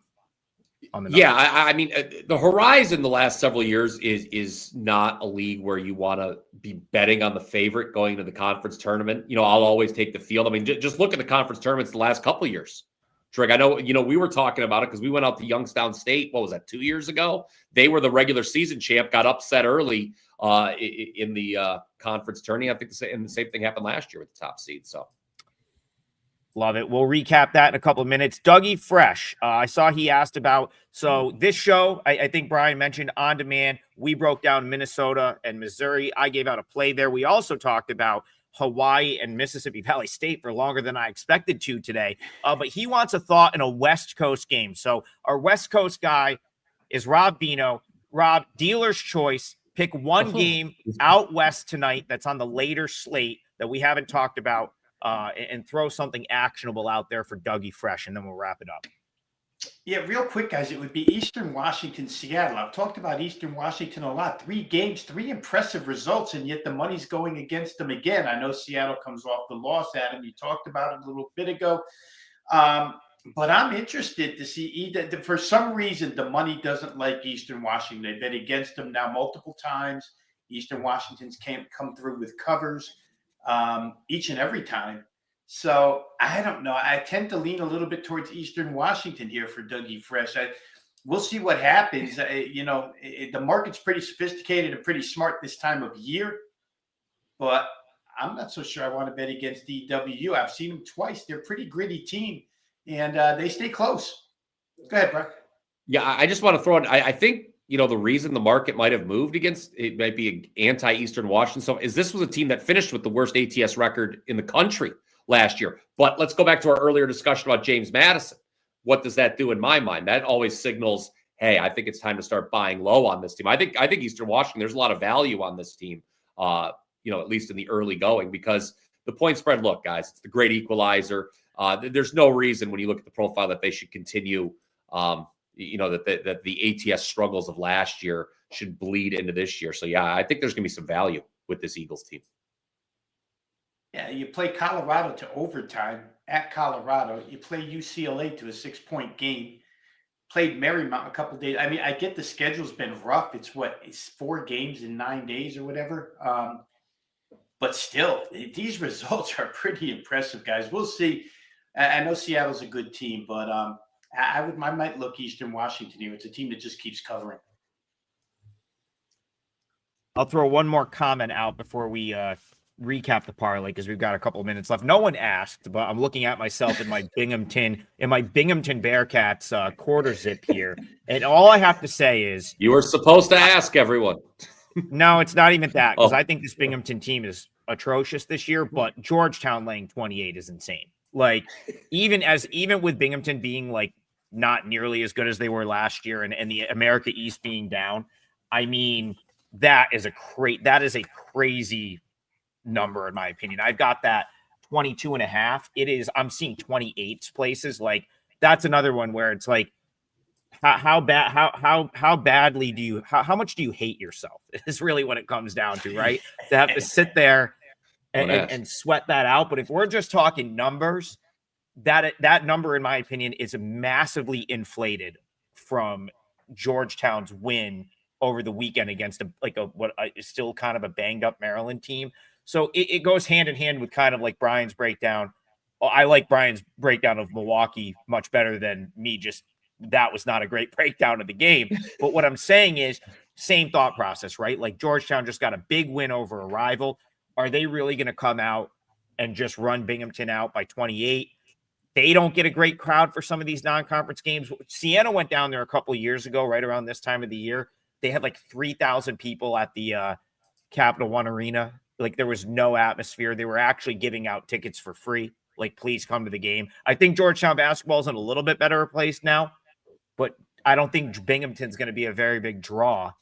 Yeah, I mean, the horizon the last several years is not a league where you want to be betting on the favorite going to the conference tournament. I'll always take the field. I mean, just look at the conference tournaments the last couple of years. Trigg, I know, we were talking about it because we went out to Youngstown State. What was that, 2 years ago? They were the regular season champ, got upset early in the conference tourney. I think the same thing happened last year with the top seed. So. Love it. We'll recap that in a couple of minutes. Dougie Fresh, I saw he asked about, so this show, I think Brian mentioned on demand, we broke down Minnesota and Missouri. I gave out a play there. We also talked about Hawaii and Mississippi Valley State for longer than I expected to today. But he wants a thought in a West Coast game. So our West Coast guy is Rob Veno. Rob, dealer's choice. Pick one game out West tonight that's on the later slate that we haven't talked about. And throw something actionable out there for Dougie Fresh, and then we'll wrap it up. Yeah, real quick, guys. It would be Eastern Washington, Seattle. I've talked about Eastern Washington a lot. 3 games, 3 impressive results, and yet the money's going against them again. I know Seattle comes off the loss, Adam. You talked about it a little bit ago. But I'm interested to see for some reason, the money doesn't like Eastern Washington. They bet against them now multiple times. Eastern Washington's can't come through with covers. Each and every time. So I don't know. I tend to lean a little bit towards Eastern Washington here for Dougie Fresh. We'll see what happens. The market's pretty sophisticated and pretty smart this time of year, but I'm not so sure I want to bet against DW. I've seen them twice. They're a pretty gritty team, and they stay close. Go ahead, Brock. Yeah, I just want to throw in, I think, the reason the market might have moved against it might be an anti-Eastern Washington. So is this was a team that finished with the worst ATS record in the country last year. But let's go back to our earlier discussion about James Madison. What does that do in my mind? That always signals, hey, I think it's time to start buying low on this team. I think Eastern Washington, there's a lot of value on this team, at least in the early going, because the point spread, look, guys, it's the great equalizer. There's no reason when you look at the profile that they should continue that the ATS struggles of last year should bleed into this year. So, yeah, I think there's going to be some value with this Eagles team. Yeah, you play Colorado to overtime at Colorado. You play UCLA to a 6-point game. Played Marymount a couple days. I mean, I get the schedule's been rough. It's 4 games in 9 days or whatever. But still, these results are pretty impressive, guys. We'll see. I know Seattle's a good team, but I might look Eastern Washington here. It's a team that just keeps covering. I'll throw one more comment out before we recap the parlay because we've got a couple of minutes left. No one asked, but I'm looking at myself in my Binghamton Bearcats quarter zip here, and all I have to say is you were supposed to ask everyone. No, it's not even that because I think this Binghamton team is atrocious this year, but Georgetown laying 28 is insane. Like even with Binghamton being like not nearly as good as they were last year and the America East being down, I mean, that is a crazy number in my opinion. I've got that 22.5. I'm seeing 28 places. Like that's another one where it's like, how much do you hate yourself is really what it comes down to, right? To have to sit there and sweat that out. But if we're just talking numbers, that number, in my opinion, is massively inflated from Georgetown's win over the weekend against what is still kind of a banged up Maryland team. So it goes hand in hand with kind of like Brian's breakdown. I like Brian's breakdown of Milwaukee much better than me. That was not a great breakdown of the game. But what I'm saying is same thought process, right? Like Georgetown just got a big win over a rival. Are they really going to come out and just run Binghamton out by 28? They don't get a great crowd for some of these non-conference games. Siena went down there a couple of years ago, right around this time of the year. They had like 3,000 people at the Capital One Arena. Like there was no atmosphere. They were actually giving out tickets for free. Like, please come to the game. I think Georgetown basketball is in a little bit better place now, but I don't think Binghamton's going to be a very big draw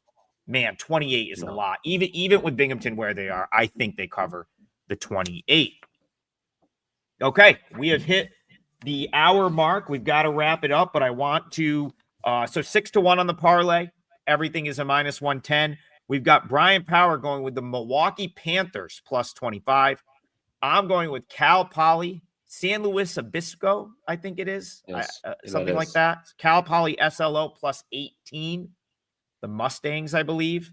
man, 28 is a No. lot. Even with Binghamton where they are, I think they cover the 28. Okay, we have hit the hour mark. We've got to wrap it up, but I want to so 6-1 on the parlay. Everything is a -110. We've got Brian Power going with the Milwaukee Panthers +25. I'm going with Cal Poly, San Luis Obispo, I think it is. Yes, Something like that. Cal Poly SLO +18. The Mustangs, I believe.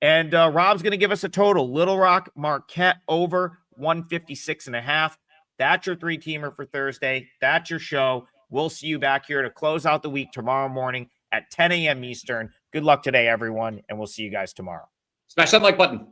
And Rob's going to give us a total. Little Rock Marquette over 156.5. That's your 3-teamer for Thursday. That's your show. We'll see you back here to close out the week tomorrow morning at 10 a.m. Eastern. Good luck today, everyone, and we'll see you guys tomorrow. Smash that like button.